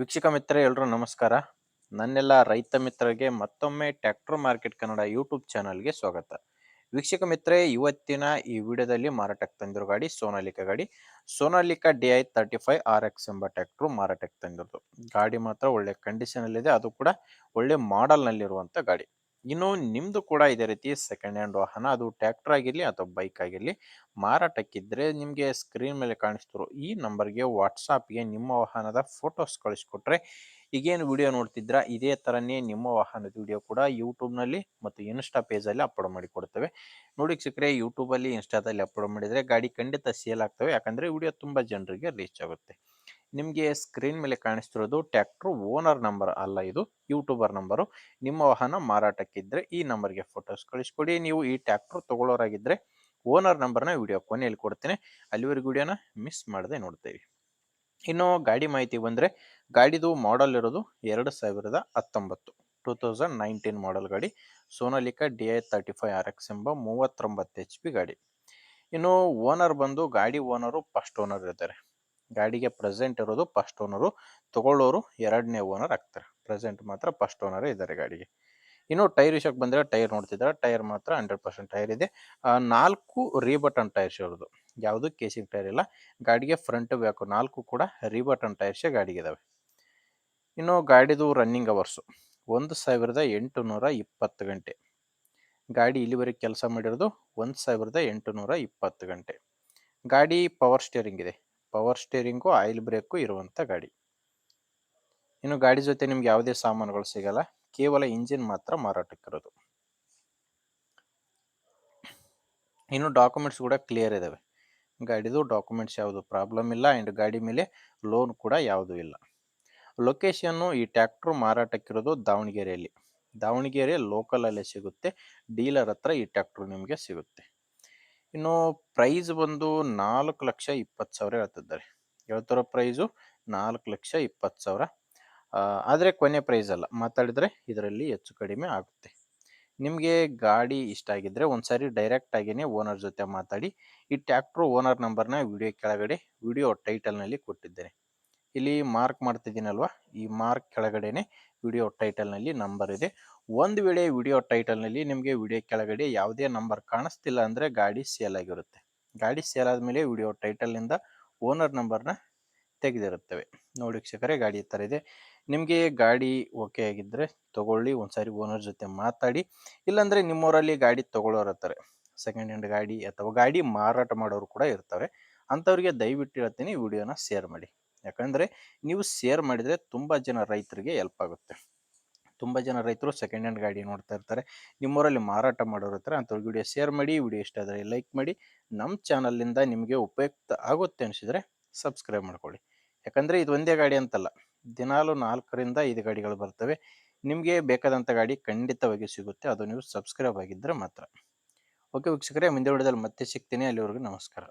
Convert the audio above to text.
ವೀಕ್ಷಕ ಮಿತ್ರರೇ ಎಲ್ರೂ ನಮಸ್ಕಾರ. ನನ್ನೆಲ್ಲ ರೈತ ಮಿತ್ರರಿಗೆ ಮತ್ತೊಮ್ಮೆ ಟ್ರ್ಯಾಕ್ಟರ್ ಮಾರ್ಕೆಟ್ ಕನ್ನಡ ಯೂಟ್ಯೂಬ್ ಚಾನಲ್ಗೆ ಸ್ವಾಗತ. ವೀಕ್ಷಕ ಮಿತ್ರರೇ, ಇವತ್ತಿನ ಈ ವಿಡಿಯೋದಲ್ಲಿ ಮಾರಾಟಕ್ಕೆ ತಂದಿರೋ ಗಾಡಿ ಸೋನಾಲಿಕಾ DI 35 RX ಎಂಬ ಟ್ರ್ಯಾಕ್ಟರ್ ಮಾರಾಟಕ್ಕೆ ತಂದಿರೋದು. ಗಾಡಿ ಮಾತ್ರ ಒಳ್ಳೆ ಕಂಡೀಷನ್ ಅಲ್ಲಿದೆ, ಅದು ಕೂಡ ಒಳ್ಳೆ ಮಾಡೆಲ್ ನಲ್ಲಿರುವಂತ ಗಾಡಿ. ಇನ್ನು ನಿಮ್ದು ಕೂಡ ಇದೇ ರೀತಿ ಸೆಕೆಂಡ್ ಹ್ಯಾಂಡ್ ವಾಹನ, ಅದು ಟ್ರ್ಯಾಕ್ಟರ್ ಆಗಿರ್ಲಿ ಅಥವಾ ಬೈಕ್ ಆಗಿರ್ಲಿ ಮಾರಾಟಕ್ಕಿದ್ರೆ ನಿಮಗೆ ಸ್ಕ್ರೀನ್ ಮೇಲೆ ಕಾಣಿಸ್ತಿರೋ ಈ ನಂಬರ್ಗೆ ವಾಟ್ಸಾಪ್ಗೆ ನಿಮ್ಮ ವಾಹನದ ಫೋಟೋಸ್ ಕಳಿಸ್ಕೊಟ್ರೆ, ಈಗೇನು ವಿಡಿಯೋ ನೋಡ್ತಿದ್ರ ಇದೇ ತರನೇ ನಿಮ್ಮ ವಾಹನದ ವಿಡಿಯೋ ಕೂಡ ಯೂಟ್ಯೂಬ್ನಲ್ಲಿ ಮತ್ತು ಇನ್ಸ್ಟಾ ಪೇಜಲ್ಲಿ ಅಪ್ಲೋಡ್ ಮಾಡಿ ಕೊಡ್ತೇವೆ. ನೋಡಿ ಸಿಕ್ಕರೆ ಯೂಟ್ಯೂಬಲ್ಲಿ ಇನ್ಸ್ಟಾದಲ್ಲಿ ಅಪ್ಲೋಡ್ ಮಾಡಿದರೆ ಗಾಡಿ ಖಂಡಿತ ಸೇಲ್ ಆಗ್ತವೆ, ಯಾಕಂದರೆ ವಿಡಿಯೋ ತುಂಬ ಜನರಿಗೆ ರೀಚ್ ಆಗುತ್ತೆ. ನಿಮಗೆ ಸ್ಕ್ರೀನ್ ಮೇಲೆ ಕಾಣಿಸ್ತಿರೋದು ಟ್ರ್ಯಾಕ್ಟರ್ ಓನರ್ ನಂಬರ್ ಅಲ್ಲ, ಇದು ಯೂಟ್ಯೂಬರ್ ನಂಬರು. ನಿಮ್ಮ ವಾಹನ ಮಾರಾಟಕ್ಕಿದ್ರೆ ಈ ನಂಬರ್ಗೆ ಫೋಟೋಸ್ ಕಳಿಸ್ಕೊಡಿ. ನೀವು ಈ ಟ್ರ್ಯಾಕ್ಟರ್ ತಗೊಳ್ಳೋರಾಗಿದ್ದರೆ ಓನರ್ ನಂಬರ್ನ ವಿಡಿಯೋ ಕೊನೆಯಲ್ಲಿ ಕೊಡ್ತೇನೆ, ಅಲ್ಲಿವರೆಗೂ ವಿಡಿಯೋನ ಮಿಸ್ ಮಾಡದೆ ನೋಡ್ತೇವೆ. ಇನ್ನು ಗಾಡಿ ಮಾಹಿತಿ ಬಂದರೆ, ಗಾಡಿದು ಮಾಡೆಲ್ ಇರೋದು 2019 2019 ಮಾಡೆಲ್ ಗಾಡಿ. ಸೋನಾಲಿಕಾ DI 35 RX ಎಂಬ 39 HP ಗಾಡಿ. ಇನ್ನು ಓನರ್ ಬಂದು ಗಾಡಿ ಓನರು ಫಸ್ಟ್ ಓನರ್ ಇರ್ತಾರೆ. ಗಾಡಿಗೆ ಪ್ರೆಸೆಂಟ್ ಇರೋದು ಫಸ್ಟ್ ಓನರು, ತಗೊಳ್ಳೋರು ಎರಡನೇ ಓನರ್ ಆಗ್ತಾರೆ. ಪ್ರೆಸೆಂಟ್ ಮಾತ್ರ ಫಸ್ಟ್ ಓನರೇ ಇದ್ದಾರೆ ಗಾಡಿಗೆ. ಇನ್ನು ಟೈರ್ ವಿಷಯಕ್ಕೆ ಬಂದರೆ, ಟೈರ್ ನೋಡ್ತಿದ್ದಾರೆ, ಟೈರ್ ಮಾತ್ರ 100% ಟೈರ್ ಇದೆ. 4 ರೀಬಟನ್ ಟೈರ್ಸ್ ಇರೋದು, ಯಾವುದು ಕೇಸಿಂಗ್ ಟೈರ್ ಇಲ್ಲ. ಗಾಡಿಗೆ ಫ್ರಂಟ್ ಬ್ಯಾಕು 4 ಕೂಡ ರೀಬಟನ್ ಟೈರ್ಸೇ ಗಾಡಿಗೆ. ಇನ್ನು ಗಾಡಿದು ರನ್ನಿಂಗ್ ಅವರ್ಸು 1820 ಗಂಟೆ. ಗಾಡಿ ಇಲ್ಲಿವರೆಗೆ ಕೆಲಸ ಮಾಡಿರೋದು 1820 ಗಂಟೆ. ಗಾಡಿ ಪವರ್ ಸ್ಟೇರಿಂಗ್ ಇದೆ, ಪವರ್ ಸ್ಟೇರಿಂಗು ಆಯಿಲ್ ಬ್ರೇಕು ಇರುವಂಥ ಗಾಡಿ. ಇನ್ನು ಗಾಡಿ ಜೊತೆ ನಿಮ್ಗೆ ಯಾವುದೇ ಸಾಮಾನುಗಳು ಸಿಗಲ್ಲ, ಕೇವಲ ಇಂಜಿನ್ ಮಾತ್ರ ಮಾರಾಟಕ್ಕಿರೋದು. ಇನ್ನು ಡಾಕ್ಯುಮೆಂಟ್ಸ್ ಕೂಡ ಕ್ಲಿಯರ್ ಇದಾವೆ. ಗಾಡಿದು ಡಾಕ್ಯುಮೆಂಟ್ಸ್ ಯಾವುದು ಪ್ರಾಬ್ಲಮ್ ಇಲ್ಲ, ಆ್ಯಂಡ್ ಗಾಡಿ ಮೇಲೆ ಲೋನ್ ಕೂಡ ಯಾವುದೂ ಇಲ್ಲ. ಲೊಕೇಶನ್ನು ಈ ಟ್ರ್ಯಾಕ್ಟ್ರು ಮಾರಾಟಕ್ಕಿರೋದು ದಾವಣಗೆರೆಯಲ್ಲಿ. ದಾವಣಗೆರೆ ಲೋಕಲಲ್ಲೇ ಸಿಗುತ್ತೆ, ಡೀಲರ್ ಹತ್ರ ಈ ಟ್ರ್ಯಾಕ್ಟ್ರು ನಿಮಗೆ ಸಿಗುತ್ತೆ. ಇನ್ನು ಪ್ರೈಸ್ ಬಂದು 4,20,000 ಹೇಳ್ತಿದ್ದಾರೆ. ಹೇಳ್ತಿರೋ ಪ್ರೈಸು 4,20,000. ಆದರೆ ಕೊನೆ ಪ್ರೈಸ್ ಅಲ್ಲ, ಮಾತಾಡಿದರೆ ಇದರಲ್ಲಿ ಹೆಚ್ಚು ಕಡಿಮೆ ಆಗುತ್ತೆ. ನಿಮಗೆ ಗಾಡಿ ಇಷ್ಟ ಆಗಿದ್ದರೆ ಒಂದ್ಸಾರಿ ಡೈರೆಕ್ಟ್ ಆಗಿಯೇ ಓನರ್ ಜೊತೆ ಮಾತಾಡಿ. ಈ ಟ್ರ್ಯಾಕ್ಟ್ರು ಓನರ್ ನಂಬರ್ನ ವಿಡಿಯೋ ಕೆಳಗಡೆ ವಿಡಿಯೋ ಟೈಟಲ್ನಲ್ಲಿ ಕೊಟ್ಟಿದ್ದೇನೆ. ಇಲ್ಲಿ ಮಾರ್ಕ್ ಮಾಡ್ತಿದ್ದೀನಲ್ವಾ, ಈ ಮಾರ್ಕ್ ಕೆಳಗಡೆನೆ ವಿಡಿಯೋ ಟೈಟಲ್ನಲ್ಲಿ ನಂಬರ್ ಇದೆ. ಒಂದು ವೇಳೆ ವಿಡಿಯೋ ಟೈಟಲ್ನಲ್ಲಿ ನಿಮಗೆ ವಿಡಿಯೋ ಕೆಳಗಡೆ ಯಾವುದೇ ನಂಬರ್ ಕಾಣಿಸ್ತಿಲ್ಲ ಅಂದರೆ ಗಾಡಿ ಸೇಲ್ ಆಗಿರುತ್ತೆ. ಗಾಡಿ ಸೇಲ್ ಆದಮೇಲೆ ವಿಡಿಯೋ ಟೈಟಲ್ನಿಂದ ಓನರ್ ನಂಬರ್ನ ತೆಗೆದಿರುತ್ತವೆ. ನೋಡಿ ವೀಕ್ಷಕರೇ, ಗಾಡಿ ಥರ ಇದೆ. ನಿಮಗೆ ಗಾಡಿ ಓಕೆ ಆಗಿದ್ದರೆ ತೊಗೊಳ್ಳಿ, ಒಂದ್ಸಾರಿ ಓನರ್ ಜೊತೆ ಮಾತಾಡಿ. ಇಲ್ಲಾಂದರೆ ನಿಮ್ಮೂರಲ್ಲಿ ಗಾಡಿ ತೊಗೊಳ್ಳೋರು ಇರ್ತಾರೆ, ಸೆಕೆಂಡ್ ಹ್ಯಾಂಡ್ ಗಾಡಿ ಅಥವಾ ಗಾಡಿ ಮಾರಾಟ ಮಾಡೋರು ಕೂಡ ಇರ್ತಾರೆ. ಅಂಥವ್ರಿಗೆ ದಯವಿಟ್ಟು ಹೇಳ್ತೀನಿ, ವಿಡಿಯೋನ ಶೇರ್ ಮಾಡಿ. ಯಾಕಂದರೆ ನೀವು ಶೇರ್ ಮಾಡಿದರೆ ತುಂಬ ಜನ ರೈತರಿಗೆ ಹೆಲ್ಪ್ ಆಗುತ್ತೆ. ತುಂಬ ಜನ ರೈತರು ಸೆಕೆಂಡ್ ಹ್ಯಾಂಡ್ ಗಾಡಿ ನೋಡ್ತಾ ಇರ್ತಾರೆ, ನಿಮ್ಮೂರಲ್ಲಿ ಮಾರಾಟ ಮಾಡೋರು ಇರ್ತಾರೆ. ಅಂಥವ್ರಿಗೆ ವಿಡಿಯೋ ಶೇರ್ ಮಾಡಿ. ವಿಡಿಯೋ ಇಷ್ಟ ಆದರೆ ಲೈಕ್ ಮಾಡಿ. ನಮ್ಮ ಚಾನಲಿಂದ ನಿಮಗೆ ಉಪಯುಕ್ತ ಆಗುತ್ತೆ ಅನಿಸಿದರೆ ಸಬ್ಸ್ಕ್ರೈಬ್ ಮಾಡ್ಕೊಳ್ಳಿ. ಯಾಕಂದರೆ ಇದು ಒಂದೇ ಗಾಡಿ ಅಂತಲ್ಲ, ದಿನಾಲು 4ರಿಂದ 5 ಗಾಡಿಗಳು ಬರ್ತವೆ. ನಿಮಗೆ ಬೇಕಾದಂಥ ಗಾಡಿ ಖಂಡಿತವಾಗಿ ಸಿಗುತ್ತೆ, ಅದು ನೀವು ಸಬ್ಸ್ಕ್ರೈಬ್ ಆಗಿದ್ದರೆ ಮಾತ್ರ. ಓಕೆ ವೀಕ್ಷಕರೇ, ಮುಂದೆ ವಿಡಿಯೋದಲ್ಲಿ ಮತ್ತೆ ಸಿಗ್ತೀನಿ. ಅಲ್ಲಿವರೆಗೂ ನಮಸ್ಕಾರ.